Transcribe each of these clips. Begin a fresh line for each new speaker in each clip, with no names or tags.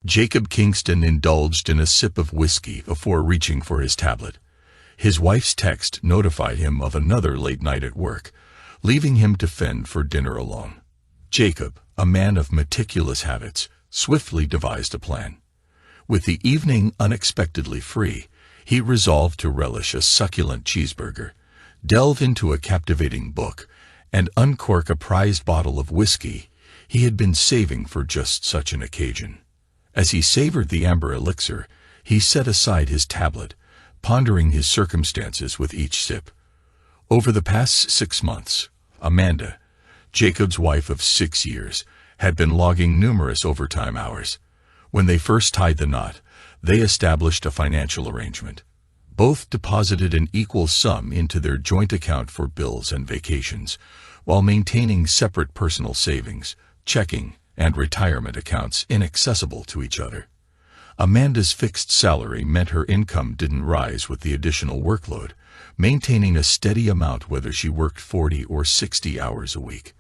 Jacob Kingston indulged in a sip of whiskey before reaching for his tablet. His wife's text notified him of another late night at work, leaving him to fend for dinner alone. Jacob, a man of meticulous habits, swiftly devised a plan. With the evening unexpectedly free, he resolved to relish a succulent cheeseburger, delve into a captivating book, and uncork a prized bottle of whiskey he had been saving for just such an occasion. As he savored the amber elixir, he set aside his tablet, pondering his circumstances with each sip. Over the past 6 months, Amanda, Jacob's wife of 6 years, had been logging numerous overtime hours. When they first tied the knot, they established a financial arrangement. Both deposited an equal sum into their joint account for bills and vacations, while maintaining separate personal savings, checking, and retirement accounts inaccessible to each other. Amanda's fixed salary meant her income didn't rise with the additional workload, maintaining a steady amount whether she worked 40 or 60 hours a week.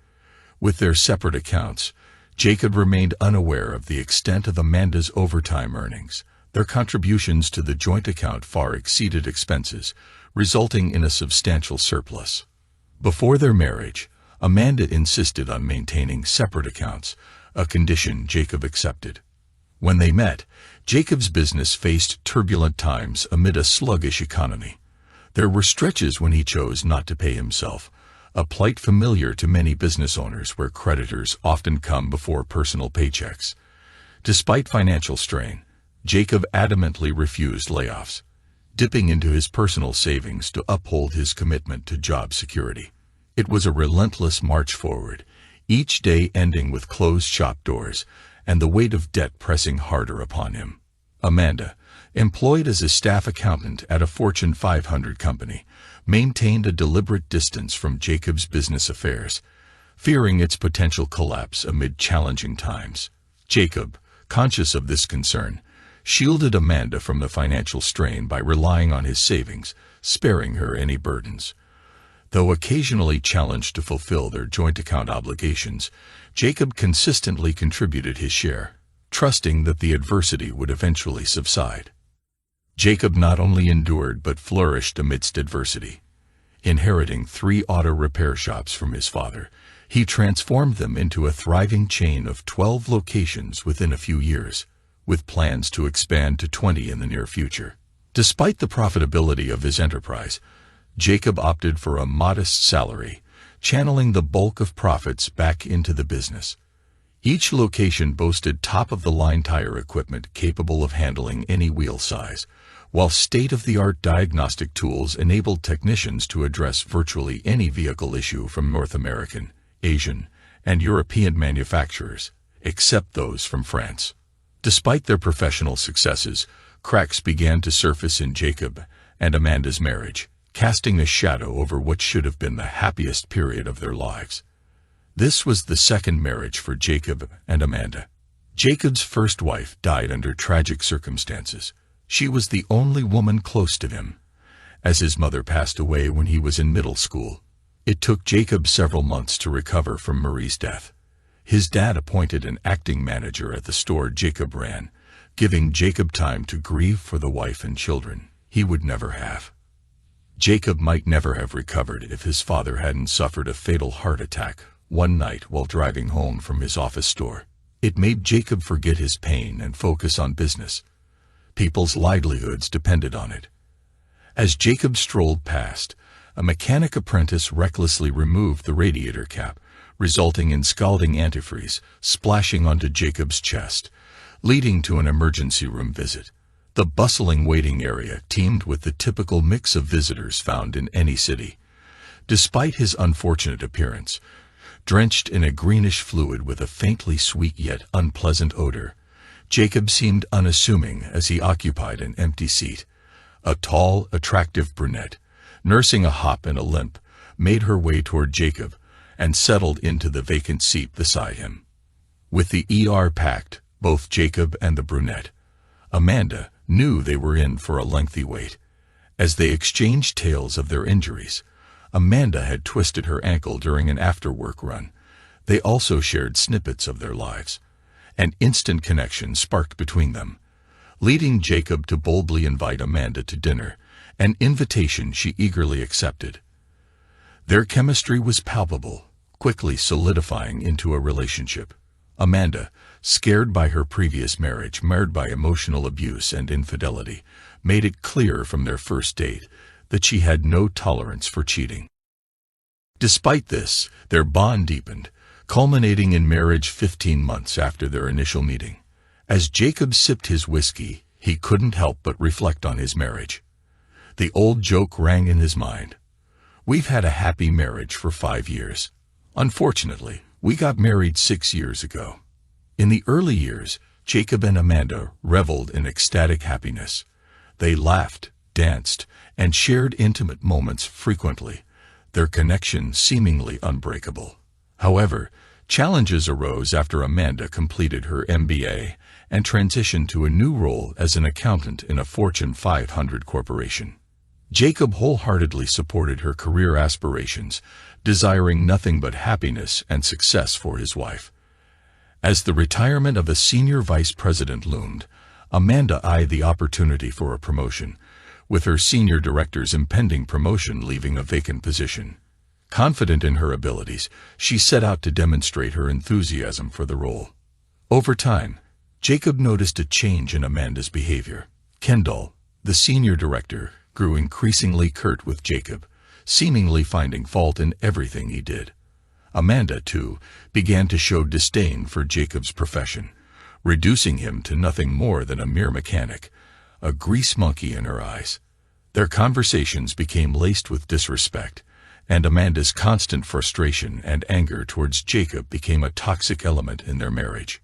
With their separate accounts, Jacob remained unaware of the extent of Amanda's overtime earnings. Their contributions to the joint account far exceeded expenses, resulting in a substantial surplus. Before their marriage, Amanda insisted on maintaining separate accounts, a condition Jacob accepted. When they met, Jacob's business faced turbulent times amid a sluggish economy. There were stretches when he chose not to pay himself, a plight familiar to many business owners where creditors often come before personal paychecks. Despite financial strain, Jacob adamantly refused layoffs, dipping into his personal savings to uphold his commitment to job security. It was a relentless march forward, each day ending with closed shop doors and the weight of debt pressing harder upon him. Amanda, employed as a staff accountant at a Fortune 500 company, maintained a deliberate distance from Jacob's business affairs, fearing its potential collapse amid challenging times. Jacob, conscious of this concern, shielded Amanda from the financial strain by relying on his savings, sparing her any burdens. Though occasionally challenged to fulfill their joint account obligations, Jacob consistently contributed his share, trusting that the adversity would eventually subside. Jacob not only endured but flourished amidst adversity. Inheriting 3 auto repair shops from his father, he transformed them into a thriving chain of 12 locations within a few years, with plans to expand to 20 in the near future. Despite the profitability of his enterprise, Jacob opted for a modest salary, channeling the bulk of profits back into the business. Each location boasted top-of-the-line tire equipment capable of handling any wheel size, while state-of-the-art diagnostic tools enabled technicians to address virtually any vehicle issue from North American, Asian, and European manufacturers, except those from France. Despite their professional successes, cracks began to surface in Jacob and Amanda's marriage, casting a shadow over what should have been the happiest period of their lives. This was the second marriage for Jacob and Amanda. Jacob's first wife died under tragic circumstances. She was the only woman close to him, as his mother passed away when he was in middle school. It took Jacob several months to recover from Marie's death. His dad appointed an acting manager at the store Jacob ran, giving Jacob time to grieve for the wife and children he would never have. Jacob might never have recovered if his father hadn't suffered a fatal heart attack one night while driving home from his office store. It made Jacob forget his pain and focus on business. People's livelihoods depended on it. As Jacob strolled past, a mechanic apprentice recklessly removed the radiator cap, resulting in scalding antifreeze splashing onto Jacob's chest, leading to an emergency room visit. The bustling waiting area teemed with the typical mix of visitors found in any city. Despite his unfortunate appearance, drenched in a greenish fluid with a faintly sweet yet unpleasant odor, Jacob seemed unassuming as he occupied an empty seat. A tall, attractive brunette, nursing a hop and a limp, made her way toward Jacob and settled into the vacant seat beside him. With the ER packed, both Jacob and the brunette, Amanda, knew they were in for a lengthy wait. As they exchanged tales of their injuries, Amanda had twisted her ankle during an after-work run. They also shared snippets of their lives. An instant connection sparked between them, leading Jacob to boldly invite Amanda to dinner, an invitation she eagerly accepted. Their chemistry was palpable, quickly solidifying into a relationship. Amanda, scared by her previous marriage marred by emotional abuse and infidelity, made it clear from their first date that she had no tolerance for cheating. Despite this, their bond deepened, culminating in marriage 15 months after their initial meeting. As Jacob sipped his whiskey, he couldn't help but reflect on his marriage. The old joke rang in his mind. "We've had a happy marriage for 5 years. Unfortunately, we got married 6 years ago." In the early years, Jacob and Amanda reveled in ecstatic happiness. They laughed, danced, and shared intimate moments frequently, their connection seemingly unbreakable. However, challenges arose after Amanda completed her MBA and transitioned to a new role as an accountant in a Fortune 500 corporation. Jacob wholeheartedly supported her career aspirations, desiring nothing but happiness and success for his wife. As the retirement of a senior vice president loomed, Amanda eyed the opportunity for a promotion, with her senior director's impending promotion leaving a vacant position. Confident in her abilities, she set out to demonstrate her enthusiasm for the role. Over time, Jacob noticed a change in Amanda's behavior. Kendall, the senior director, grew increasingly curt with Jacob, seemingly finding fault in everything he did. Amanda, too, began to show disdain for Jacob's profession, reducing him to nothing more than a mere mechanic, a grease monkey in her eyes. Their conversations became laced with disrespect, and Amanda's constant frustration and anger towards Jacob became a toxic element in their marriage.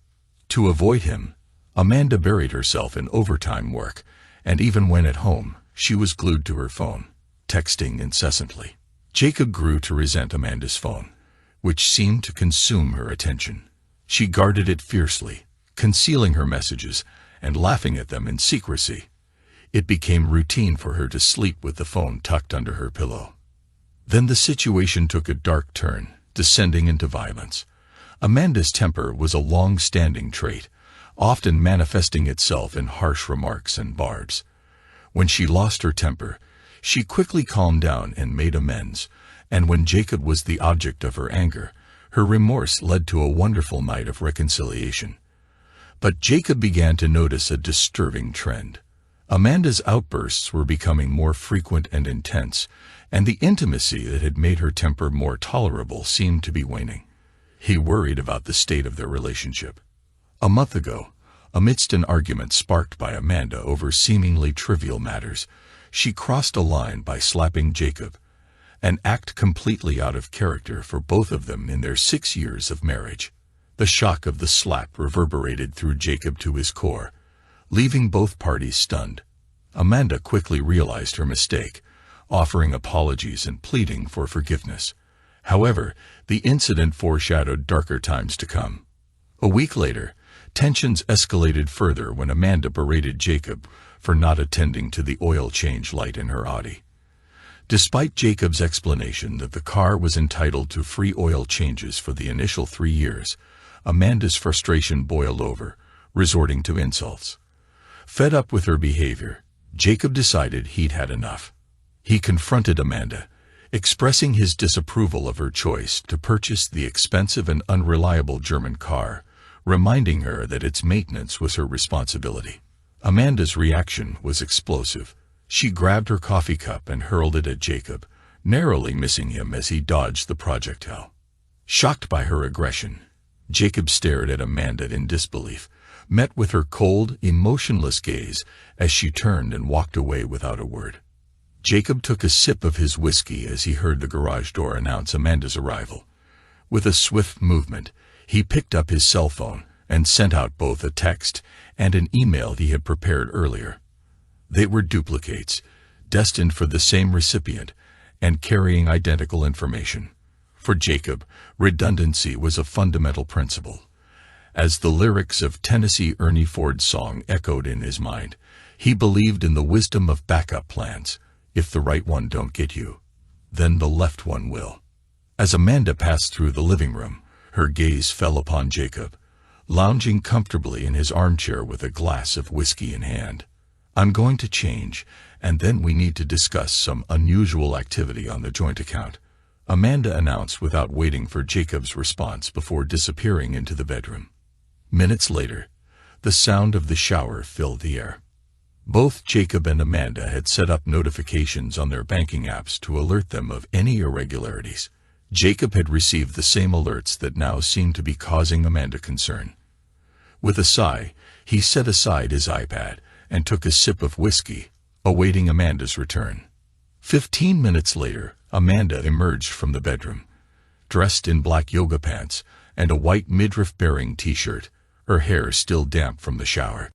To avoid him, Amanda buried herself in overtime work, and even when at home, she was glued to her phone, texting incessantly. Jacob grew to resent Amanda's phone, which seemed to consume her attention. She guarded it fiercely, concealing her messages and laughing at them in secrecy. It became routine for her to sleep with the phone tucked under her pillow. Then the situation took a dark turn, descending into violence. Amanda's temper was a long-standing trait, often manifesting itself in harsh remarks and barbs. When she lost her temper, she quickly calmed down and made amends, and when Jacob was the object of her anger, her remorse led to a wonderful night of reconciliation. But Jacob began to notice a disturbing trend. Amanda's outbursts were becoming more frequent and intense, and the intimacy that had made her temper more tolerable seemed to be waning. He worried about the state of their relationship. A month ago, amidst an argument sparked by Amanda over seemingly trivial matters, she crossed a line by slapping Jacob, an act completely out of character for both of them in their 6 years of marriage. The shock of the slap reverberated through Jacob to his core, leaving both parties stunned. Amanda quickly realized her mistake, offering apologies and pleading for forgiveness. However, the incident foreshadowed darker times to come. A week later, tensions escalated further when Amanda berated Jacob for not attending to the oil change light in her Audi. Despite Jacob's explanation that the car was entitled to free oil changes for the initial 3 years, Amanda's frustration boiled over, resorting to insults. Fed up with her behavior, Jacob decided he'd had enough. He confronted Amanda, expressing his disapproval of her choice to purchase the expensive and unreliable German car, reminding her that its maintenance was her responsibility. Amanda's reaction was explosive. She grabbed her coffee cup and hurled it at Jacob, narrowly missing him as he dodged the projectile. Shocked by her aggression, Jacob stared at Amanda in disbelief, met with her cold, emotionless gaze as she turned and walked away without a word. Jacob took a sip of his whiskey as he heard the garage door announce Amanda's arrival. With a swift movement, he picked up his cell phone and sent out both a text and an email he had prepared earlier. They were duplicates, destined for the same recipient and carrying identical information. For Jacob, redundancy was a fundamental principle. As the lyrics of Tennessee Ernie Ford's song echoed in his mind, he believed in the wisdom of backup plans. If the right one don't get you, then the left one will. As Amanda passed through the living room, her gaze fell upon Jacob, lounging comfortably in his armchair with a glass of whiskey in hand. "I'm going to change, and then we need to discuss some unusual activity on the joint account," Amanda announced without waiting for Jacob's response before disappearing into the bedroom. Minutes later, the sound of the shower filled the air. Both Jacob and Amanda had set up notifications on their banking apps to alert them of any irregularities. Jacob had received the same alerts that now seemed to be causing Amanda concern. With a sigh, he set aside his iPad and took a sip of whiskey, awaiting Amanda's return. 15 minutes later, Amanda emerged from the bedroom, dressed in black yoga pants and a white midriff-bearing t-shirt, her hair still damp from the shower.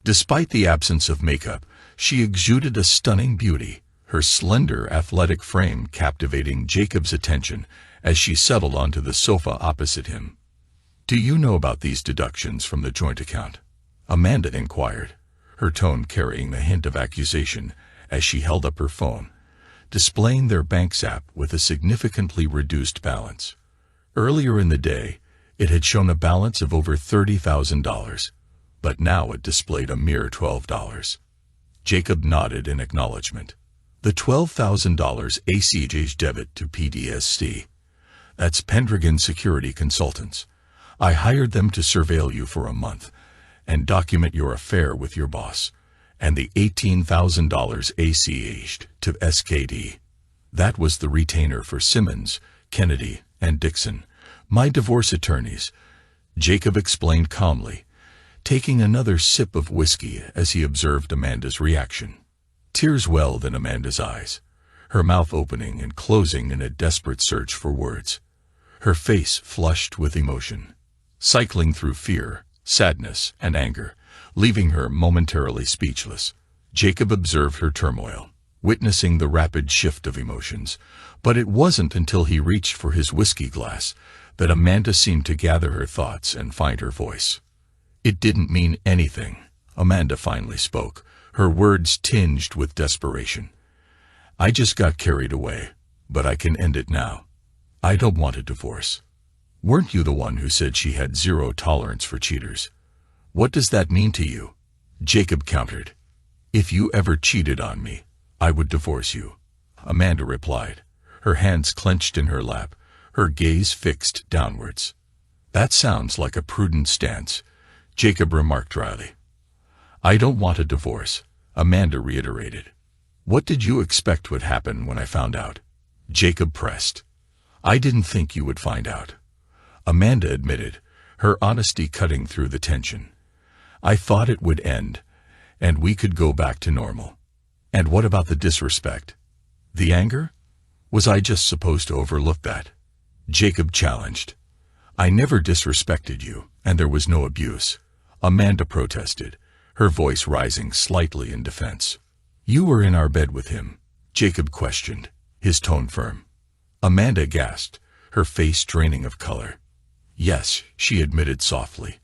Despite the absence of makeup, she exuded a stunning beauty, her slender, athletic frame captivating Jacob's attention as she settled onto the sofa opposite him. "Do you know about these deductions from the joint account?" Amanda inquired, her tone carrying a hint of accusation as she held up her phone, displaying their bank's app with a significantly reduced balance. Earlier in the day, it had shown a balance of over $30,000, but now it displayed a mere $12. Jacob nodded in acknowledgement. "The $12,000 ACH debit to PDSC. That's Pendragon Security Consultants. I hired them to surveil you for a month and document your affair with your boss, and the $18,000 ACH to SKD. That was the retainer for Simmons, Kennedy, and Dixon, my divorce attorneys," Jacob explained calmly, taking another sip of whiskey as he observed Amanda's reaction. Tears welled in Amanda's eyes, her mouth opening and closing in a desperate search for words. Her face flushed with emotion, cycling through fear, sadness, and anger, leaving her momentarily speechless. Jacob observed her turmoil, witnessing the rapid shift of emotions, but it wasn't until he reached for his whiskey glass that Amanda seemed to gather her thoughts and find her voice. "It didn't mean anything," Amanda finally spoke, her words tinged with desperation. "I just got carried away, but I can end it now. I don't want a divorce. Weren't you the one who said she had zero tolerance for cheaters? What does that mean to you?" Jacob countered. "If you ever cheated on me, I would divorce you," Amanda replied, her hands clenched in her lap, her gaze fixed downwards. "That sounds like a prudent stance," Jacob remarked dryly. "I don't want a divorce," Amanda reiterated. "What did you expect would happen when I found out?" Jacob pressed. "I didn't think you would find out," Amanda admitted, her honesty cutting through the tension. "I thought it would end, and we could go back to normal." "And what about the disrespect? The anger? Was I just supposed to overlook that?" Jacob challenged. "I never disrespected you, and there was no abuse," Amanda protested, her voice rising slightly in defense. "You were in our bed with him?" Jacob questioned, his tone firm. Amanda gasped, her face draining of color. "Yes," she admitted softly,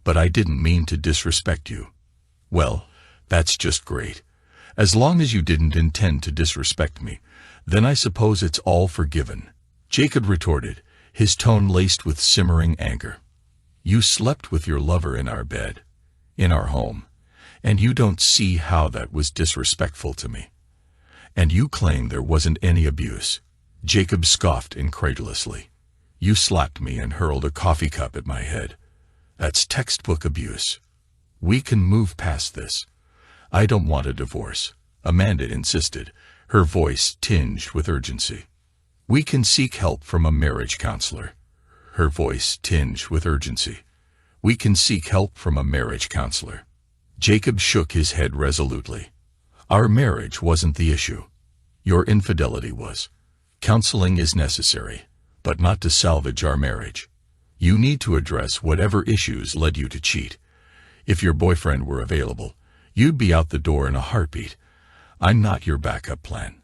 "but I didn't mean to disrespect you." "Well, that's just great. As long as you didn't intend to disrespect me, then I suppose it's all forgiven," Jacob retorted, his tone laced with simmering anger. "You slept with your lover in our bed, in our home, and you don't see how that was disrespectful to me. And you claim there wasn't any abuse," Jacob scoffed incredulously. "You slapped me and hurled a coffee cup at my head. That's textbook abuse. We can move past this." "I don't want a divorce," Amanda insisted, her voice tinged with urgency. "We can seek help from a marriage counselor," her voice tinged with urgency. "We can seek help from a marriage counselor." Jacob shook his head resolutely. "Our marriage wasn't the issue. Your infidelity was. Counseling is necessary, but not to salvage our marriage. You need to address whatever issues led you to cheat. If your boyfriend were available, you'd be out the door in a heartbeat. I'm not your backup plan."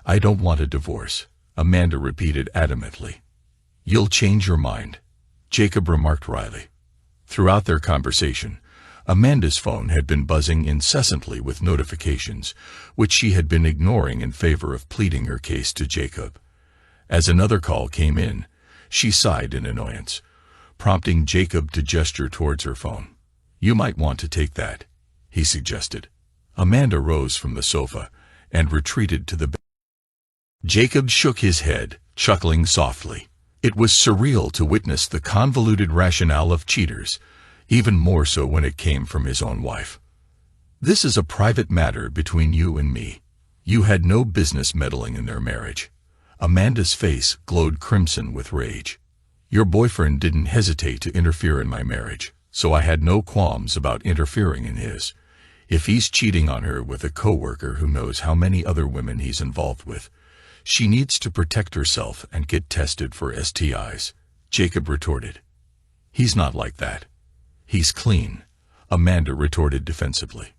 "I don't want a divorce," Amanda repeated adamantly. "You'll change your mind," Jacob remarked wryly. Throughout their conversation, Amanda's phone had been buzzing incessantly with notifications, which she had been ignoring in favor of pleading her case to Jacob. As another call came in, she sighed in annoyance, prompting Jacob to gesture towards her phone. "You might want to take that," he suggested. Amanda rose from the sofa and retreated to the bed. Jacob shook his head, chuckling softly. It was surreal to witness the convoluted rationale of cheaters, even more so when it came from his own wife. "This is a private matter between you and me. You had no business meddling in their marriage." Amanda's face glowed crimson with rage. "Your boyfriend didn't hesitate to interfere in my marriage, so I had no qualms about interfering in his. If he's cheating on her with a coworker who knows how many other women he's involved with, she needs to protect herself and get tested for STIs," Jacob retorted. "He's not like that. He's clean," Amanda retorted defensively.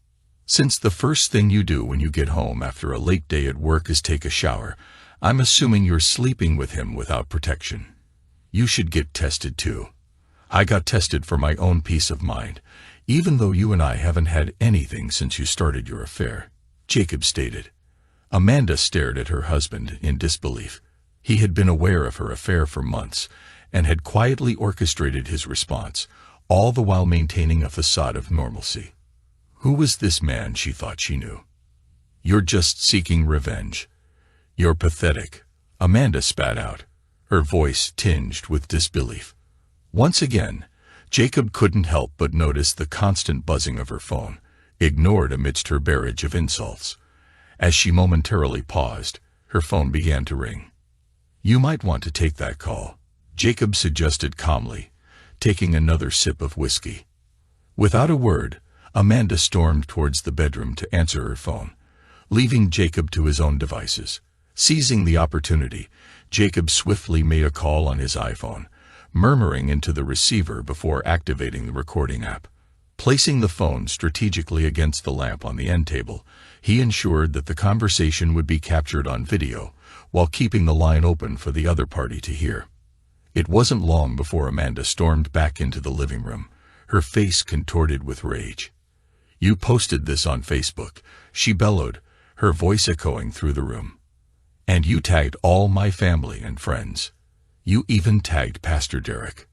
"Since the first thing you do when you get home after a late day at work is take a shower, I'm assuming you're sleeping with him without protection. You should get tested too. I got tested for my own peace of mind, even though you and I haven't had anything since you started your affair," Jacob stated. Amanda stared at her husband in disbelief. He had been aware of her affair for months and had quietly orchestrated his response, all the while maintaining a facade of normalcy. Who was this man she thought she knew? "You're just seeking revenge. You're pathetic," Amanda spat out, her voice tinged with disbelief. Once again, Jacob couldn't help but notice the constant buzzing of her phone, ignored amidst her barrage of insults. As she momentarily paused, her phone began to ring. "You might want to take that call," Jacob suggested calmly, taking another sip of whiskey. Without a word, Amanda stormed towards the bedroom to answer her phone, leaving Jacob to his own devices. Seizing the opportunity, Jacob swiftly made a call on his iPhone, murmuring into the receiver before activating the recording app. Placing the phone strategically against the lamp on the end table, he ensured that the conversation would be captured on video, while keeping the line open for the other party to hear. It wasn't long before Amanda stormed back into the living room, her face contorted with rage. "You posted this on Facebook," she bellowed, her voice echoing through the room. "And you tagged all my family and friends. You even tagged Pastor Derek."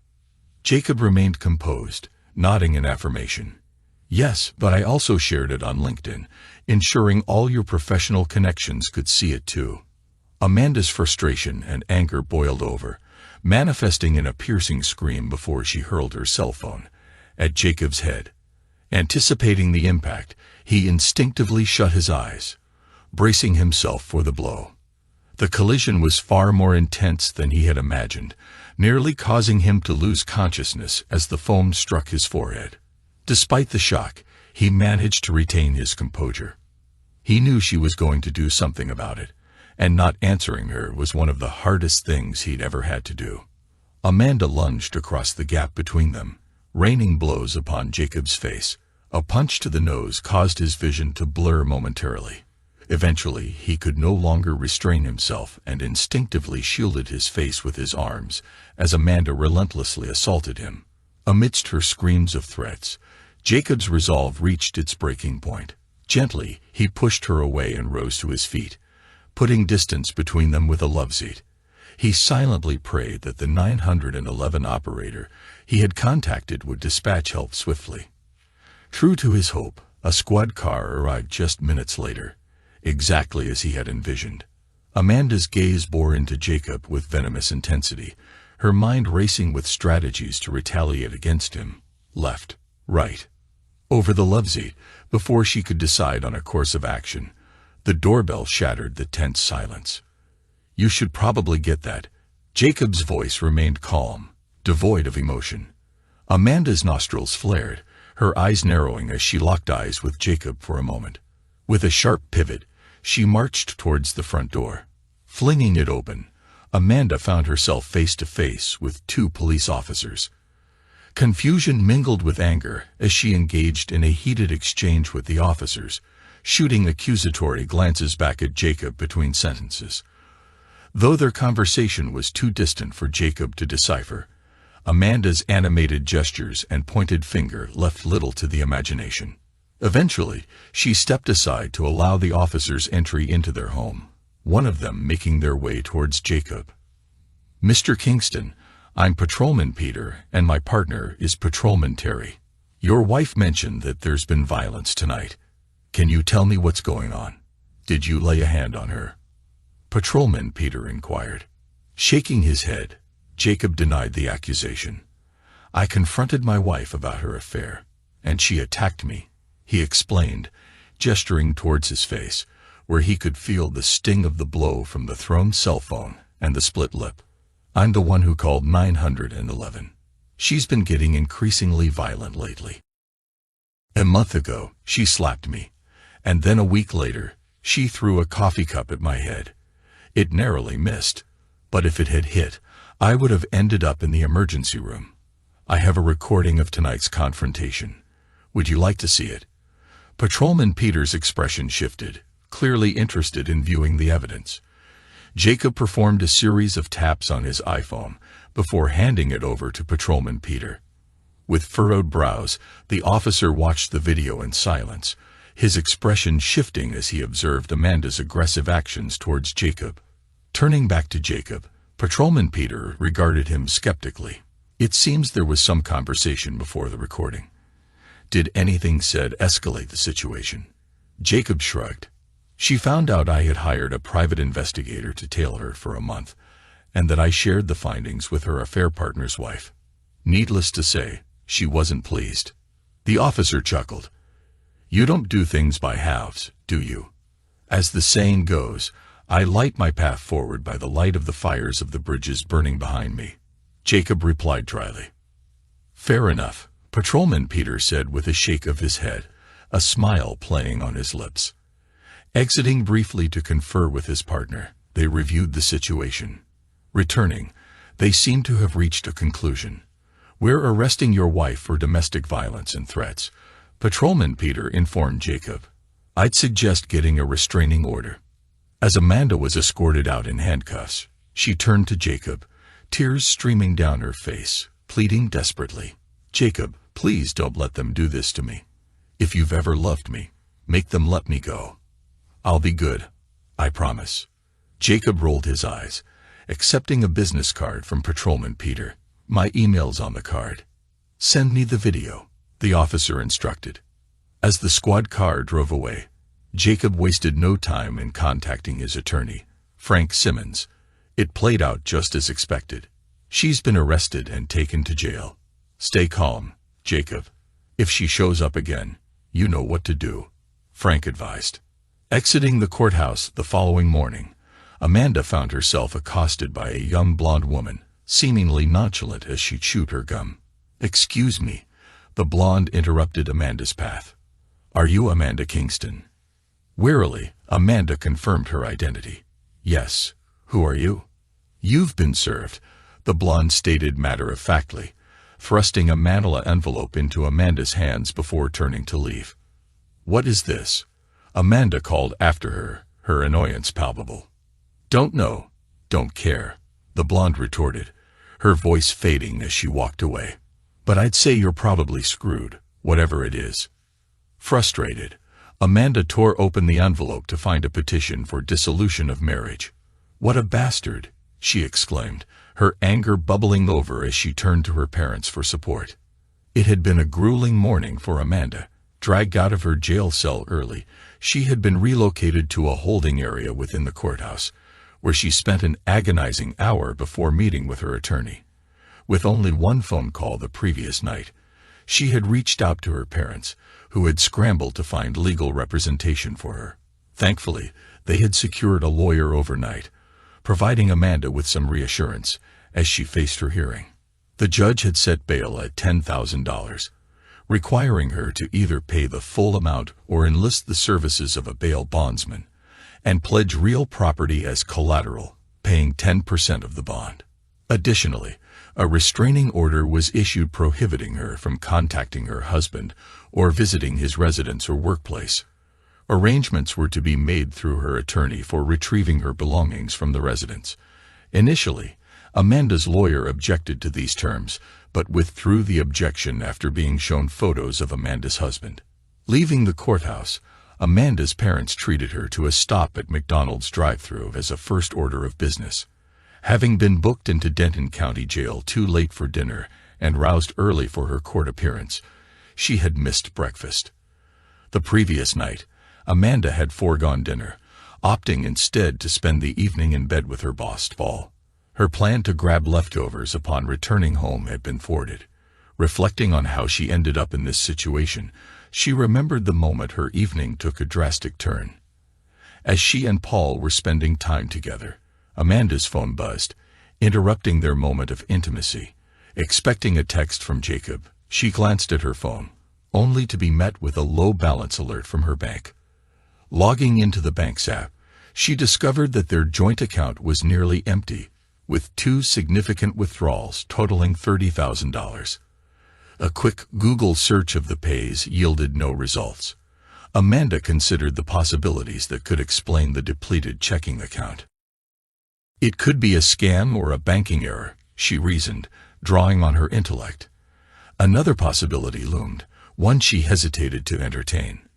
Jacob remained composed, nodding in affirmation. "Yes, but I also shared it on LinkedIn, ensuring all your professional connections could see it too." Amanda's frustration and anger boiled over, manifesting in a piercing scream before she hurled her cell phone at Jacob's head. Anticipating the impact, he instinctively shut his eyes, bracing himself for the blow. The collision was far more intense than he had imagined, nearly causing him to lose consciousness as the foam struck his forehead. Despite the shock, he managed to retain his composure. He knew she was going to do something about it, and not answering her was one of the hardest things he'd ever had to do. Amanda lunged across the gap between them, raining blows upon Jacob's face. A punch to the nose caused his vision to blur momentarily. Eventually, he could no longer restrain himself and instinctively shielded his face with his arms as Amanda relentlessly assaulted him. Amidst her screams of threats, Jacob's resolve reached its breaking point. Gently, he pushed her away and rose to his feet, putting distance between them with a loveseat. He silently prayed that the 911 operator he had contacted would dispatch help swiftly. True to his hope, a squad car arrived just minutes later, exactly as he had envisioned. Amanda's gaze bore into Jacob with venomous intensity, her mind racing with strategies to retaliate against him. Left, right, over the loveseat. Before she could decide on a course of action, the doorbell shattered the tense silence. "You should probably get that." Jacob's voice remained calm, devoid of emotion. Amanda's nostrils flared, her eyes narrowing as she locked eyes with Jacob for a moment. With a sharp pivot, she marched towards the front door. Flinging it open, Amanda found herself face to face with two police officers. Confusion mingled with anger as she engaged in a heated exchange with the officers, shooting accusatory glances back at Jacob between sentences. Though their conversation was too distant for Jacob to decipher, Amanda's animated gestures and pointed finger left little to the imagination. Eventually, she stepped aside to allow the officers entry into their home, one of them making their way towards Jacob. "Mr. Kingston, I'm Patrolman Peter, and my partner is Patrolman Terry. Your wife mentioned that there's been violence tonight. Can you tell me what's going on? Did you lay a hand on her?" Patrolman Peter inquired. Shaking his head, Jacob denied the accusation. "I confronted my wife about her affair, and she attacked me," he explained, gesturing towards his face, where he could feel the sting of the blow from the thrown cell phone and the split lip. "I'm the one who called 911. She's been getting increasingly violent lately. A month ago, she slapped me, and then a week later, she threw a coffee cup at my head. It narrowly missed, but if it had hit, I would have ended up in the emergency room. I have a recording of tonight's confrontation. Would you like to see it?" Patrolman Peter's expression shifted, clearly interested in viewing the evidence. Jacob performed a series of taps on his iPhone before handing it over to Patrolman Peter. With furrowed brows, the officer watched the video in silence, his expression shifting as he observed Amanda's aggressive actions towards Jacob. Turning back to Jacob, Patrolman Peter regarded him skeptically. "It seems there was some conversation before the recording. Did anything said escalate the situation?" Jacob shrugged. "She found out I had hired a private investigator to tail her for a month, and that I shared the findings with her affair partner's wife. Needless to say, she wasn't pleased." The officer chuckled. "You don't do things by halves, do you? As the saying goes, I light my path forward by the light of the fires of the bridges burning behind me." Jacob replied dryly. "Fair enough," Patrolman Peter said with a shake of his head, a smile playing on his lips. Exiting briefly to confer with his partner, they reviewed the situation. Returning, they seemed to have reached a conclusion. "We're arresting your wife for domestic violence and threats," Patrolman Peter informed Jacob. "I'd suggest getting a restraining order." As Amanda was escorted out in handcuffs, she turned to Jacob, tears streaming down her face, pleading desperately, "Jacob, please don't let them do this to me. If you've ever loved me, make them let me go. I'll be good, I promise." Jacob rolled his eyes, accepting a business card from Patrolman Peter. "My email's on the card. Send me the video," the officer instructed. As the squad car drove away, Jacob wasted no time in contacting his attorney, Frank Simmons. It played out just as expected. "She's been arrested and taken to jail. Stay calm, Jacob. If she shows up again, you know what to do," Frank advised. Exiting the courthouse the following morning, Amanda found herself accosted by a young blonde woman, seemingly nonchalant as she chewed her gum. "Excuse me," the blonde interrupted Amanda's path. "Are you Amanda Kingston?" Warily, Amanda confirmed her identity. "Yes. Who are you?" "You've been served," the blonde stated matter-of-factly, thrusting a manila envelope into Amanda's hands before turning to leave. "What is this?" Amanda called after her, her annoyance palpable. "Don't know, don't care," the blonde retorted, her voice fading as she walked away. "But I'd say you're probably screwed, whatever it is." Frustrated, Amanda tore open the envelope to find a petition for dissolution of marriage. "What a bastard," she exclaimed, her anger bubbling over as she turned to her parents for support. It had been a grueling morning for Amanda. Dragged out of her jail cell early, she had been relocated to a holding area within the courthouse, where she spent an agonizing hour before meeting with her attorney. With only one phone call the previous night, she had reached out to her parents, who had scrambled to find legal representation for her. Thankfully, they had secured a lawyer overnight, providing Amanda with some reassurance as she faced her hearing. The judge had set bail at $10,000, requiring her to either pay the full amount or enlist the services of a bail bondsman, and pledge real property as collateral, paying 10% of the bond. Additionally, a restraining order was issued prohibiting her from contacting her husband or visiting his residence or workplace. Arrangements were to be made through her attorney for retrieving her belongings from the residence. Initially, Amanda's lawyer objected to these terms, but withdrew the objection after being shown photos of Amanda's husband. Leaving the courthouse, Amanda's parents treated her to a stop at McDonald's drive-thru as a first order of business. Having been booked into Denton County Jail too late for dinner and roused early for her court appearance, she had missed breakfast. The previous night, Amanda had foregone dinner, opting instead to spend the evening in bed with her boss, Paul. Her plan to grab leftovers upon returning home had been thwarted. Reflecting on how she ended up in this situation, she remembered the moment her evening took a drastic turn. As she and Paul were spending time together, Amanda's phone buzzed, interrupting their moment of intimacy. Expecting a text from Jacob, she glanced at her phone, only to be met with a low balance alert from her bank. Logging into the bank's app, she discovered that their joint account was nearly empty, with 2 significant withdrawals totaling $30,000. A quick Google search of the pays yielded no results. Amanda considered the possibilities that could explain the depleted checking account. It could be a scam or a banking error, she reasoned, drawing on her intellect. Another possibility loomed, one she hesitated to entertain.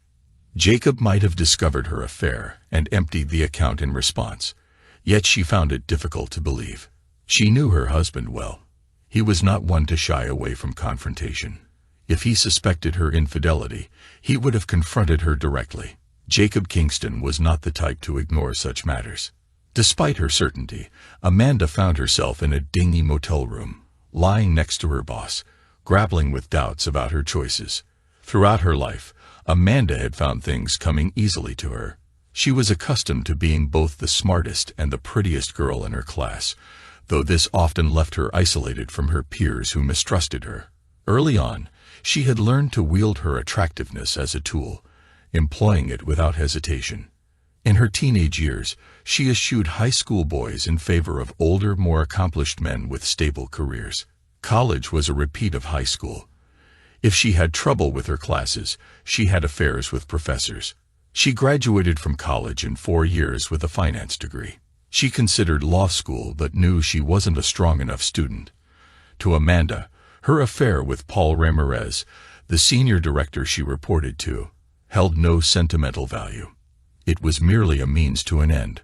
Jacob might have discovered her affair and emptied the account in response, yet she found it difficult to believe. She knew her husband well. He was not one to shy away from confrontation. If he suspected her infidelity, he would have confronted her directly. Jacob Kingston was not the type to ignore such matters. Despite her certainty, Amanda found herself in a dingy motel room, lying next to her boss, grappling with doubts about her choices. Throughout her life, Amanda had found things coming easily to her. She was accustomed to being both the smartest and the prettiest girl in her class, though this often left her isolated from her peers who mistrusted her. Early on, she had learned to wield her attractiveness as a tool, employing it without hesitation. In her teenage years, she eschewed high school boys in favor of older, more accomplished men with stable careers. College was a repeat of high school. If she had trouble with her classes, she had affairs with professors. She graduated from college in 4 years with a finance degree. She considered law school but knew she wasn't a strong enough student. To Amanda, her affair with Paul Ramirez, the senior director she reported to, held no sentimental value. It was merely a means to an end.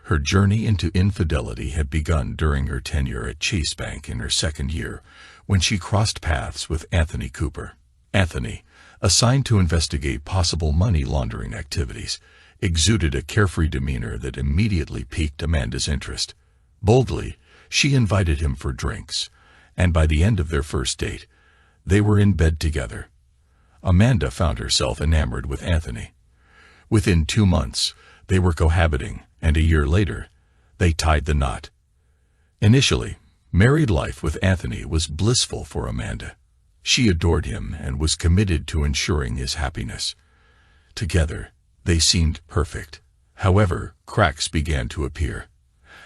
Her journey into infidelity had begun during her tenure at Chase Bank in her 2nd year, when she crossed paths with Anthony Cooper. Anthony, assigned to investigate possible money laundering activities, exuded a carefree demeanor that immediately piqued Amanda's interest. Boldly, she invited him for drinks, and by the end of their first date, they were in bed together. Amanda found herself enamored with Anthony. Within 2 months, they were cohabiting, and a year later, they tied the knot. Initially, married life with Anthony was blissful for Amanda. She adored him and was committed to ensuring his happiness. Together, they seemed perfect. However, cracks began to appear.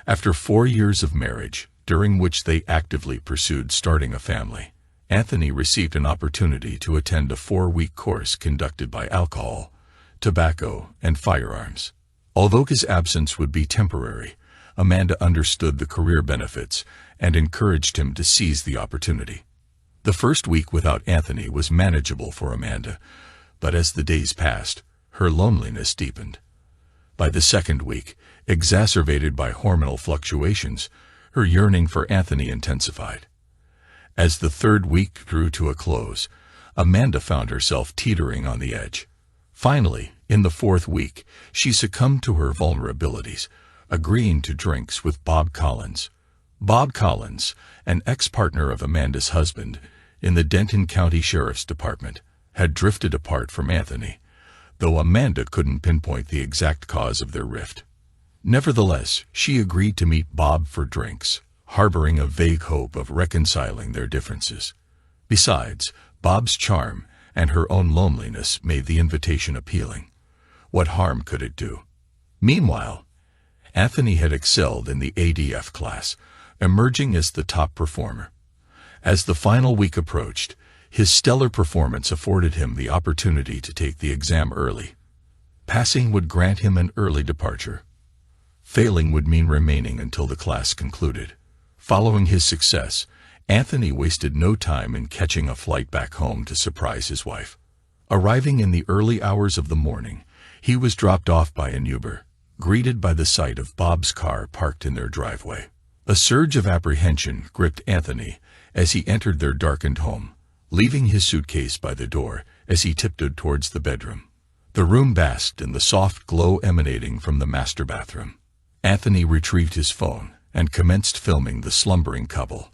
After 4 years of marriage, during which they actively pursued starting a family, Anthony received an opportunity to attend a 4-week course conducted by alcohol, tobacco, and firearms. Although his absence would be temporary, Amanda understood the career benefits and encouraged him to seize the opportunity. The first week without Anthony was manageable for Amanda, but as the days passed, her loneliness deepened. By the 2nd week, exacerbated by hormonal fluctuations, her yearning for Anthony intensified. As the 3rd week drew to a close, Amanda found herself teetering on the edge. Finally, in the 4th week, she succumbed to her vulnerabilities, agreeing to drinks with Bob Collins. Bob Collins, an ex-partner of Amanda's husband in the Denton County Sheriff's Department, had drifted apart from Anthony, though Amanda couldn't pinpoint the exact cause of their rift. Nevertheless, she agreed to meet Bob for drinks, harboring a vague hope of reconciling their differences. Besides, Bob's charm and her own loneliness made the invitation appealing. What harm could it do? Meanwhile, Anthony had excelled in the ADF class, emerging as the top performer. As the final week approached, his stellar performance afforded him the opportunity to take the exam early. Passing would grant him an early departure. Failing would mean remaining until the class concluded. Following his success, Anthony wasted no time in catching a flight back home to surprise his wife. Arriving in the early hours of the morning, he was dropped off by an Uber, greeted by the sight of Bob's car parked in their driveway. A surge of apprehension gripped Anthony as he entered their darkened home, leaving his suitcase by the door as he tiptoed towards the bedroom. The room basked in the soft glow emanating from the master bathroom. Anthony retrieved his phone and commenced filming the slumbering couple.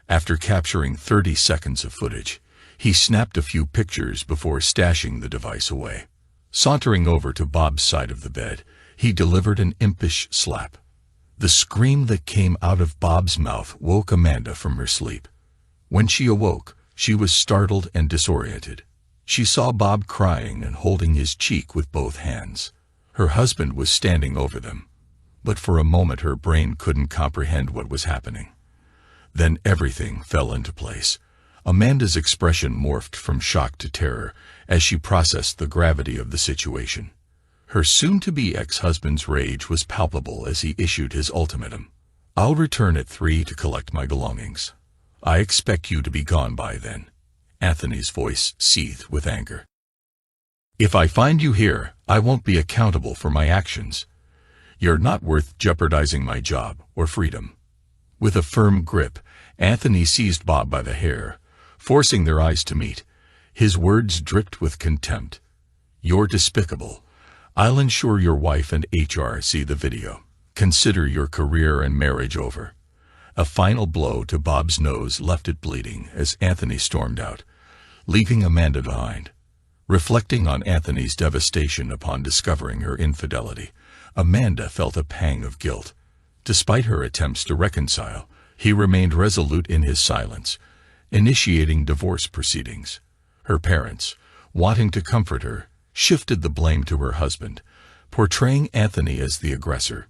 After capturing 30 seconds of footage, he snapped a few pictures before stashing the device away. Sauntering over to Bob's side of the bed, he delivered an impish slap. The scream that came out of Bob's mouth woke Amanda from her sleep. When she awoke, she was startled and disoriented. She saw Bob crying and holding his cheek with both hands. Her husband was standing over them, but for a moment her brain couldn't comprehend what was happening. Then everything fell into place. Amanda's expression morphed from shock to terror as she processed the gravity of the situation. Her soon-to-be ex-husband's rage was palpable as he issued his ultimatum. "I'll return at 3 to collect my belongings. I expect you to be gone by then." Anthony's voice seethed with anger. "If I find you here, I won't be accountable for my actions. You're not worth jeopardizing my job or freedom." With a firm grip, Anthony seized Bob by the hair, forcing their eyes to meet. His words dripped with contempt. "You're despicable. I'll ensure your wife and HR see the video. Consider your career and marriage over." A final blow to Bob's nose left it bleeding as Anthony stormed out, leaving Amanda behind. Reflecting on Anthony's devastation upon discovering her infidelity, Amanda felt a pang of guilt. Despite her attempts to reconcile, he remained resolute in his silence, initiating divorce proceedings. Her parents, wanting to comfort her, shifted the blame to her husband, portraying Anthony as the aggressor.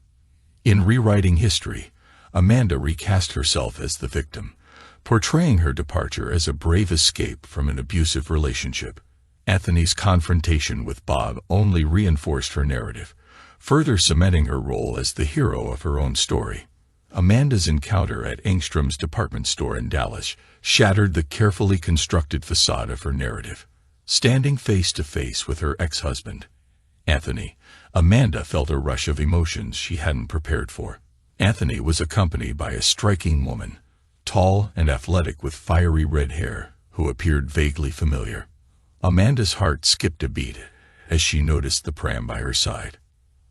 In rewriting history, Amanda recast herself as the victim, portraying her departure as a brave escape from an abusive relationship. Anthony's confrontation with Bob only reinforced her narrative, further cementing her role as the hero of her own story. Amanda's encounter at Engstrom's department store in Dallas shattered the carefully constructed facade of her narrative. Standing face to face with her ex-husband, Anthony, Amanda felt a rush of emotions she hadn't prepared for. Anthony was accompanied by a striking woman, tall and athletic with fiery red hair, who appeared vaguely familiar. Amanda's heart skipped a beat as she noticed the pram by her side.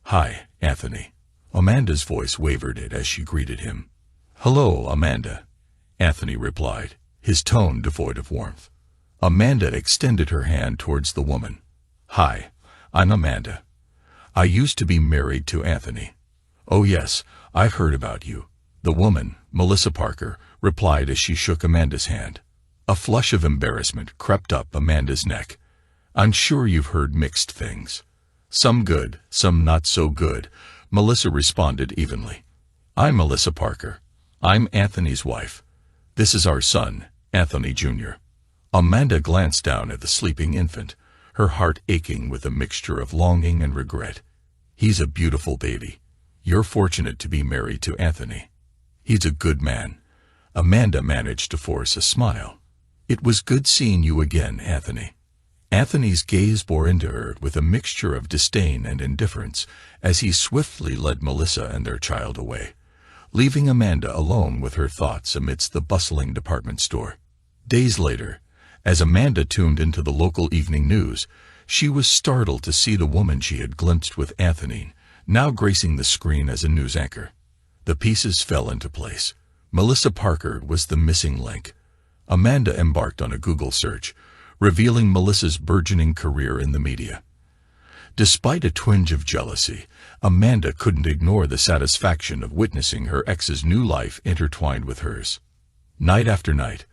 "Hi, Anthony." Amanda's voice wavered as she greeted him. "Hello, Amanda," Anthony replied, his tone devoid of warmth. Amanda extended her hand towards the woman. "Hi, I'm Amanda. I used to be married to Anthony." "Oh yes, I've heard about you," the woman, Melissa Parker, replied as she shook Amanda's hand. A flush of embarrassment crept up Amanda's neck. "I'm sure you've heard mixed things. Some good, some not so good," Melissa responded evenly. "I'm Melissa Parker. I'm Anthony's wife. This is our son, Anthony Jr." Amanda glanced down at the sleeping infant, her heart aching with a mixture of longing and regret. "He's a beautiful baby. You're fortunate to be married to Anthony. He's a good man." Amanda managed to force a smile. "It was good seeing you again, Anthony." Anthony's gaze bore into her with a mixture of disdain and indifference as he swiftly led Melissa and their child away, leaving Amanda alone with her thoughts amidst the bustling department store. Days later, as Amanda tuned into the local evening news, she was startled to see the woman she had glimpsed with Anthony now gracing the screen as a news anchor. The pieces fell into place. Melissa Parker was the missing link. Amanda embarked on a Google search, revealing Melissa's burgeoning career in the media. Despite a twinge of jealousy, Amanda couldn't ignore the satisfaction of witnessing her ex's new life intertwined with hers. Night after night,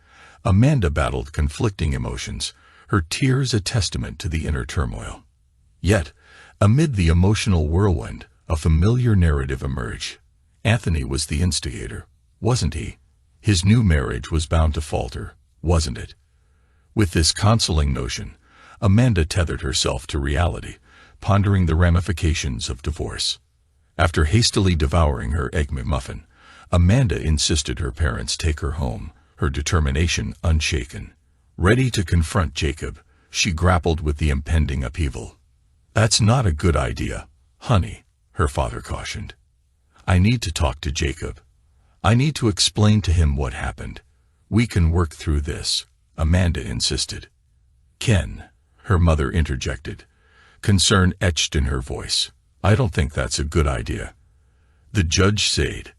Amanda battled conflicting emotions, her tears a testament to the inner turmoil. Yet, amid the emotional whirlwind, a familiar narrative emerged. Anthony was the instigator, wasn't he? His new marriage was bound to falter, wasn't it? With this consoling notion, Amanda tethered herself to reality, pondering the ramifications of divorce. After hastily devouring her Egg McMuffin, Amanda insisted her parents take her home, her determination unshaken. Ready to confront Jacob, she grappled with the impending upheaval. "That's not a good idea, honey," her father cautioned. "I need to talk to Jacob. I need to explain to him what happened. We can work through this, Amanda insisted. Ken, her mother interjected, concern etched in her voice. I don't think that's a good idea. The judge said.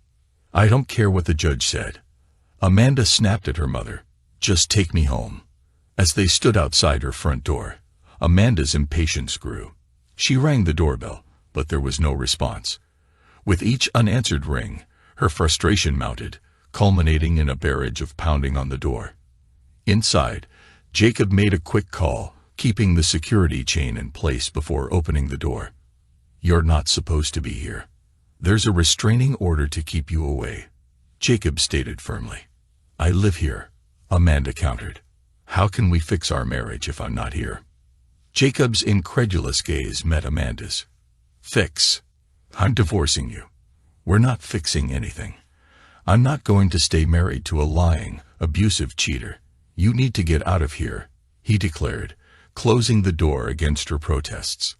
I don't care what the judge said. Amanda snapped at her mother. Just take me home. As they stood outside her front door, Amanda's impatience grew. She rang the doorbell, but there was no response. With each unanswered ring, her frustration mounted, culminating in a barrage of pounding on the door. Inside, Jacob made a quick call, keeping the security chain in place before opening the door. You're not supposed to be here. There's a restraining order to keep you away, Jacob stated firmly. I live here, Amanda countered. How can we fix our marriage if I'm not here? Jacob's incredulous gaze met Amanda's. Fix? I'm divorcing you. We're not fixing anything. I'm not going to stay married to a lying, abusive cheater. You need to get out of here, he declared, closing the door against her protests.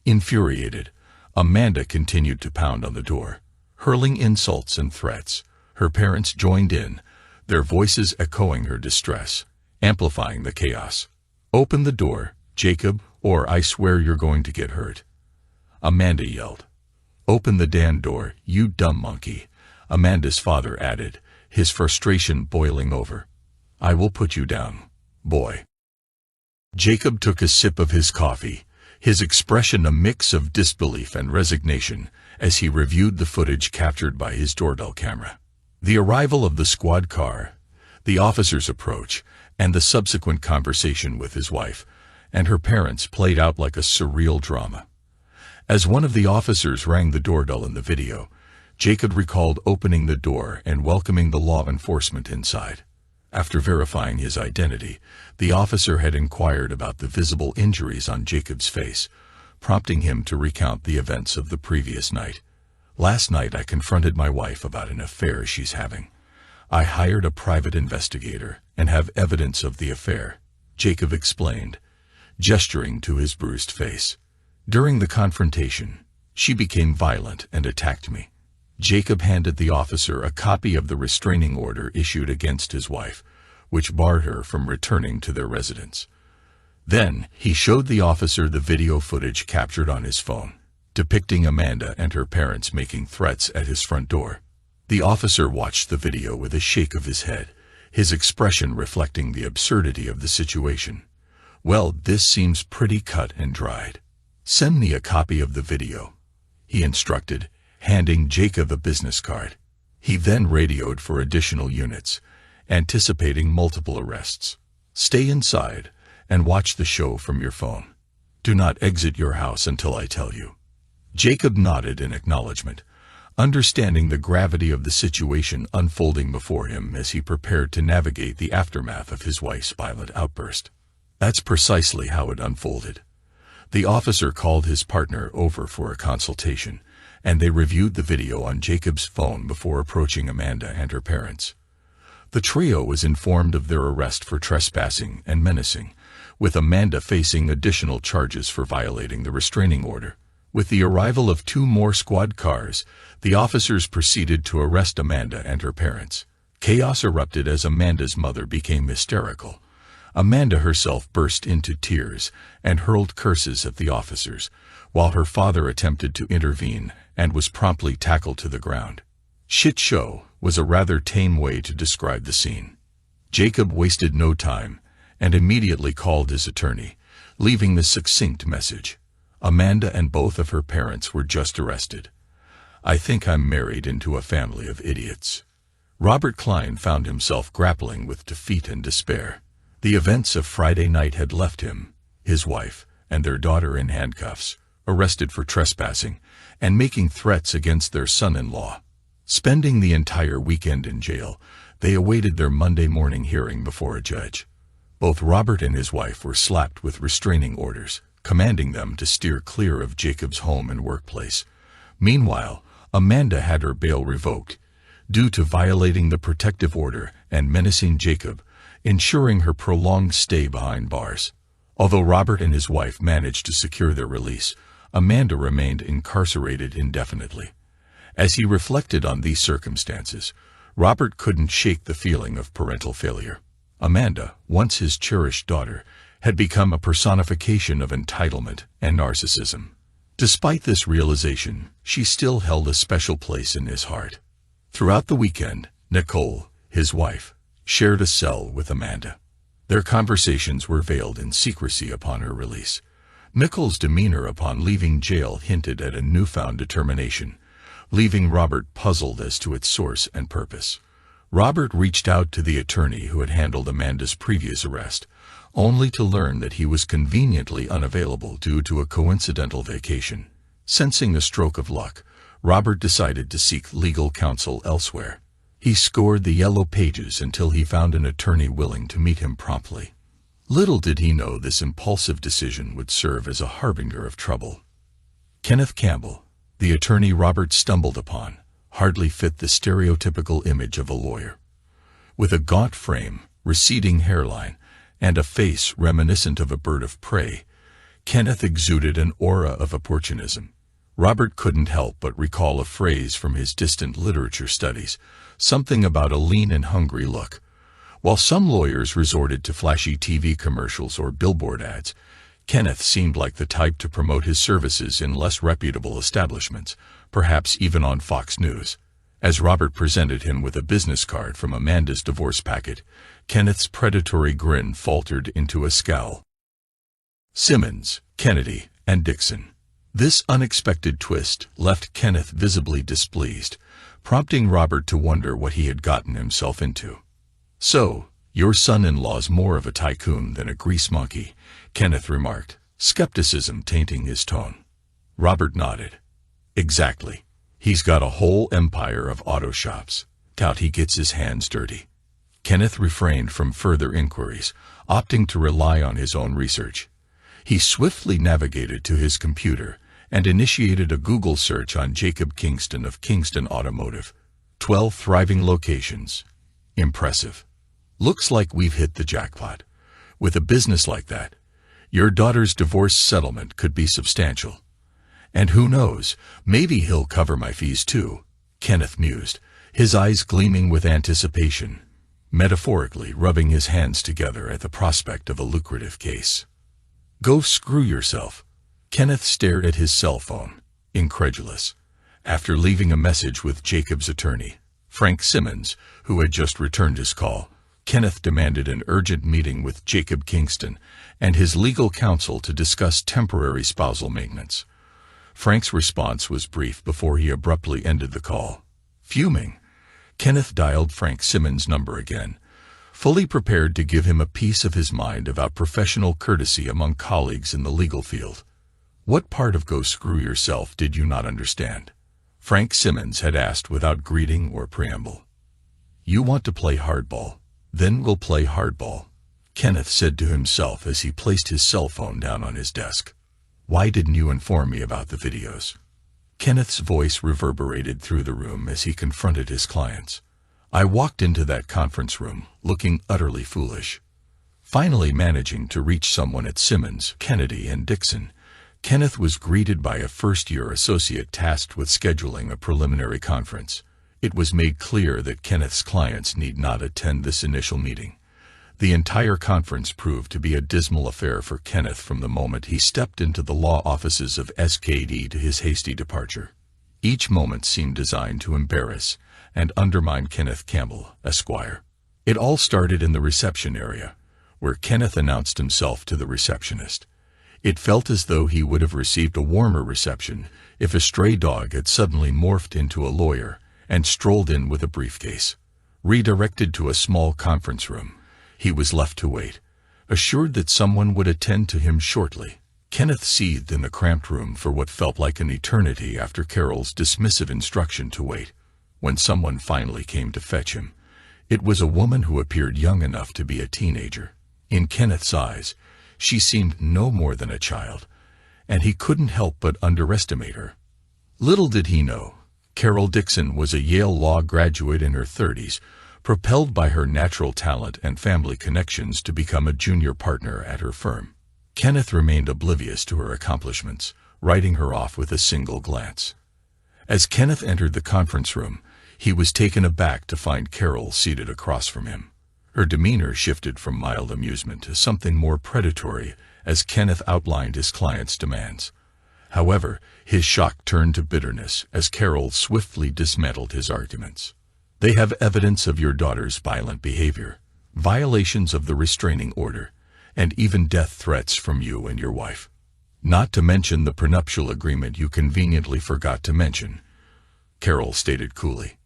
Infuriated, Amanda continued to pound on the door, hurling insults and threats. Her parents joined in, their voices echoing her distress, amplifying the chaos. Open the door, Jacob, or I swear you're going to get hurt, Amanda yelled. Open the damn door, you dumb monkey, Amanda's father added, his frustration boiling over. I will put you down, boy. Jacob took a sip of his coffee, his expression a mix of disbelief and resignation as he reviewed the footage captured by his doorbell camera. The arrival of the squad car, the officer's approach, and the subsequent conversation with his wife and her parents played out like a surreal drama. As one of the officers rang the doorbell in the video, Jacob recalled opening the door and welcoming the law enforcement inside. After verifying his identity, the officer had inquired about the visible injuries on Jacob's face, prompting him to recount the events of the previous night. Last night I confronted my wife about an affair she's having. I hired a private investigator and have evidence of the affair, Jacob explained, gesturing to his bruised face. During the confrontation, she became violent and attacked me. Jacob handed the officer a copy of the restraining order issued against his wife, which barred her from returning to their residence. Then, he showed the officer the video footage captured on his phone, depicting Amanda and her parents making threats at his front door. The officer watched the video with a shake of his head, his expression reflecting the absurdity of the situation. Well, this seems pretty cut and dried. Send me a copy of the video, he instructed, handing Jacob a business card. He then radioed for additional units, anticipating multiple arrests. Stay inside and watch the show from your phone. Do not exit your house until I tell you. Jacob nodded in acknowledgement, understanding the gravity of the situation unfolding before him as he prepared to navigate the aftermath of his wife's violent outburst. That's precisely how it unfolded. The officer called his partner over for a consultation, and they reviewed the video on Jacob's phone before approaching Amanda and her parents. The trio was informed of their arrest for trespassing and menacing, with Amanda facing additional charges for violating the restraining order. With the arrival of 2 more squad cars, the officers proceeded to arrest Amanda and her parents. Chaos erupted as Amanda's mother became hysterical. Amanda herself burst into tears and hurled curses at the officers, while her father attempted to intervene and was promptly tackled to the ground. Shit show was a rather tame way to describe the scene. Jacob wasted no time and immediately called his attorney, leaving the succinct message. Amanda and both of her parents were just arrested. I think I'm married into a family of idiots. Robert Klein found himself grappling with defeat and despair. The events of Friday night had left him, his wife, and their daughter in handcuffs, arrested for trespassing and making threats against their son-in-law. Spending the entire weekend in jail, they awaited their Monday morning hearing before a judge. Both Robert and his wife were slapped with restraining orders, commanding them to steer clear of Jacob's home and workplace. Meanwhile, Amanda had her bail revoked, due to violating the protective order and menacing Jacob, ensuring her prolonged stay behind bars. Although Robert and his wife managed to secure their release, Amanda remained incarcerated indefinitely. As he reflected on these circumstances, Robert couldn't shake the feeling of parental failure. Amanda, once his cherished daughter, had become a personification of entitlement and narcissism. Despite this realization, she still held a special place in his heart. Throughout the weekend, Nicole, his wife, shared a cell with Amanda. Their conversations were veiled in secrecy upon her release. Nicole's demeanor upon leaving jail hinted at a newfound determination, leaving Robert puzzled as to its source and purpose. Robert reached out to the attorney who had handled Amanda's previous arrest, only to learn that he was conveniently unavailable due to a coincidental vacation. Sensing a stroke of luck, Robert decided to seek legal counsel elsewhere. He scoured the yellow pages until he found an attorney willing to meet him promptly. Little did he know this impulsive decision would serve as a harbinger of trouble. Kenneth Campbell, the attorney Robert stumbled upon, hardly fit the stereotypical image of a lawyer. With a gaunt frame, receding hairline, and a face reminiscent of a bird of prey, Kenneth exuded an aura of opportunism. Robert couldn't help but recall a phrase from his distant literature studies, something about a lean and hungry look. While some lawyers resorted to flashy TV commercials or billboard ads, Kenneth seemed like the type to promote his services in less reputable establishments, perhaps even on Fox News. As Robert presented him with a business card from Amanda's divorce packet, Kenneth's predatory grin faltered into a scowl. Simmons, Kennedy, and Dixon. This unexpected twist left Kenneth visibly displeased, prompting Robert to wonder what he had gotten himself into. "So, your son-in-law's more of a tycoon than a grease monkey," Kenneth remarked, skepticism tainting his tone. Robert nodded. "Exactly. He's got a whole empire of auto shops. Doubt he gets his hands dirty." Kenneth refrained from further inquiries, opting to rely on his own research. He swiftly navigated to his computer and initiated a Google search on Jacob Kingston of Kingston Automotive. 12 thriving locations. Impressive. Looks like we've hit the jackpot. With a business like that, your daughter's divorce settlement could be substantial. And who knows, maybe he'll cover my fees too, Kenneth mused, his eyes gleaming with anticipation, metaphorically rubbing his hands together at the prospect of a lucrative case. "Go screw yourself." Kenneth stared at his cell phone, incredulous. After leaving a message with Jacob's attorney, Frank Simmons, who had just returned his call, Kenneth demanded an urgent meeting with Jacob Kingston and his legal counsel to discuss temporary spousal maintenance. Frank's response was brief before he abruptly ended the call. Fuming, Kenneth dialed Frank Simmons' number again, fully prepared to give him a piece of his mind about professional courtesy among colleagues in the legal field. "What part of go screw yourself did you not understand?" Frank Simmons had asked without greeting or preamble. "You want to play hardball? Then we'll play hardball," Kenneth said to himself as he placed his cell phone down on his desk. "Why didn't you inform me about the videos?" Kenneth's voice reverberated through the room as he confronted his clients. "I walked into that conference room, looking utterly foolish." Finally managing to reach someone at Simmons, Kennedy, and Dixon, Kenneth was greeted by a first-year associate tasked with scheduling a preliminary conference. It was made clear that Kenneth's clients need not attend this initial meeting. The entire conference proved to be a dismal affair for Kenneth from the moment he stepped into the law offices of SKD to his hasty departure. Each moment seemed designed to embarrass and undermine Kenneth Campbell, Esquire. It all started in the reception area, where Kenneth announced himself to the receptionist. It felt as though he would have received a warmer reception if a stray dog had suddenly morphed into a lawyer and strolled in with a briefcase. Redirected to a small conference room, he was left to wait, assured that someone would attend to him shortly. Kenneth seethed in the cramped room for what felt like an eternity after Carol's dismissive instruction to wait. When someone finally came to fetch him, it was a woman who appeared young enough to be a teenager. In Kenneth's eyes, she seemed no more than a child, and he couldn't help but underestimate her. Little did he know, Carol Dixon was a Yale Law graduate in her 30s, propelled by her natural talent and family connections to become a junior partner at her firm. Kenneth remained oblivious to her accomplishments, writing her off with a single glance. As Kenneth entered the conference room, He was taken aback to find Carol seated across from him. Her demeanor shifted from mild amusement to something more predatory as Kenneth outlined his client's demands. However, his shock turned to bitterness as Carol swiftly dismantled his arguments. "They have evidence of your daughter's violent behavior, violations of the restraining order, and even death threats from you and your wife. Not to mention the prenuptial agreement you conveniently forgot to mention," Carol stated coolly.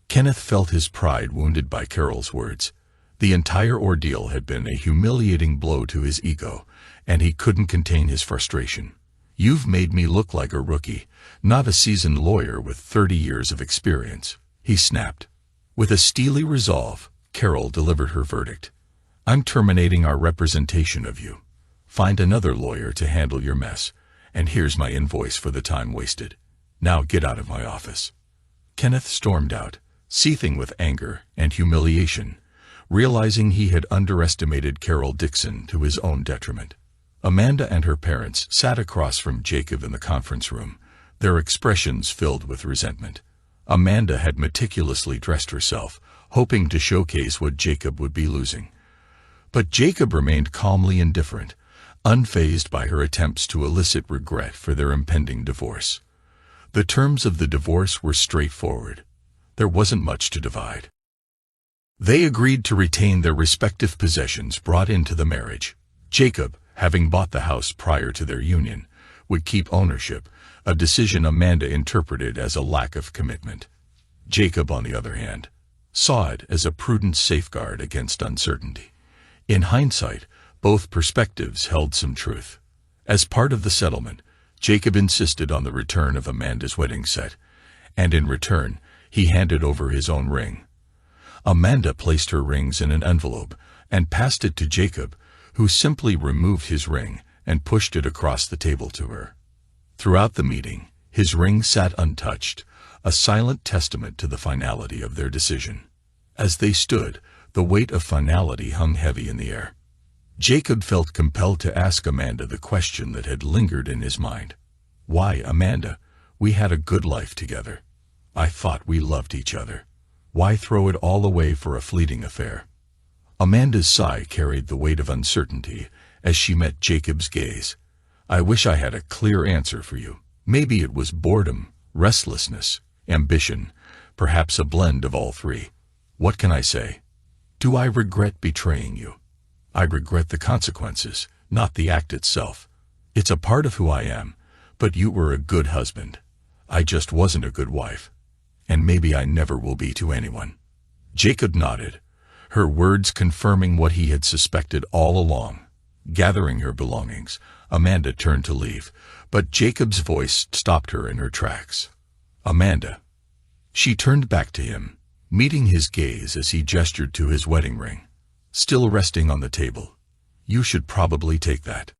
Kenneth felt his pride wounded by Carol's words. The entire ordeal had been a humiliating blow to his ego, and he couldn't contain his frustration. "You've made me look like a rookie, not a seasoned lawyer with 30 years of experience," he snapped. With a steely resolve, Carol delivered her verdict. "I'm terminating our representation of you. Find another lawyer to handle your mess, and here's my invoice for the time wasted. Now get out of my office." Kenneth stormed out, seething with anger and humiliation, realizing he had underestimated Carol Dixon to his own detriment. Amanda and her parents sat across from Jacob in the conference room, their expressions filled with resentment. Amanda had meticulously dressed herself, hoping to showcase what Jacob would be losing. But Jacob remained calmly indifferent, unfazed by her attempts to elicit regret for their impending divorce. The terms of the divorce were straightforward. There wasn't much to divide. They agreed to retain their respective possessions brought into the marriage. Jacob, having bought the house prior to their union, would keep ownership, a decision Amanda interpreted as a lack of commitment. Jacob, on the other hand, saw it as a prudent safeguard against uncertainty. In hindsight, both perspectives held some truth. As part of the settlement, Jacob insisted on the return of Amanda's wedding set, and in return, he handed over his own ring. Amanda placed her rings in an envelope and passed it to Jacob, who simply removed his ring and pushed it across the table to her. Throughout the meeting, his ring sat untouched, a silent testament to the finality of their decision. As they stood, the weight of finality hung heavy in the air. Jacob felt compelled to ask Amanda the question that had lingered in his mind. "Why, Amanda? We had a good life together. I thought we loved each other. Why throw it all away for a fleeting affair?" Amanda's sigh carried the weight of uncertainty as she met Jacob's gaze. "I wish I had a clear answer for you. Maybe it was boredom, restlessness, ambition, perhaps a blend of all three. What can I say? Do I regret betraying you? I regret the consequences, not the act itself. It's a part of who I am, but you were a good husband. I just wasn't a good wife. And maybe I never will be to anyone." Jacob nodded, her words confirming what he had suspected all along. Gathering her belongings, Amanda turned to leave, but Jacob's voice stopped her in her tracks. "Amanda." She turned back to him, meeting his gaze as he gestured to his wedding ring, still resting on the table. "You should probably take that."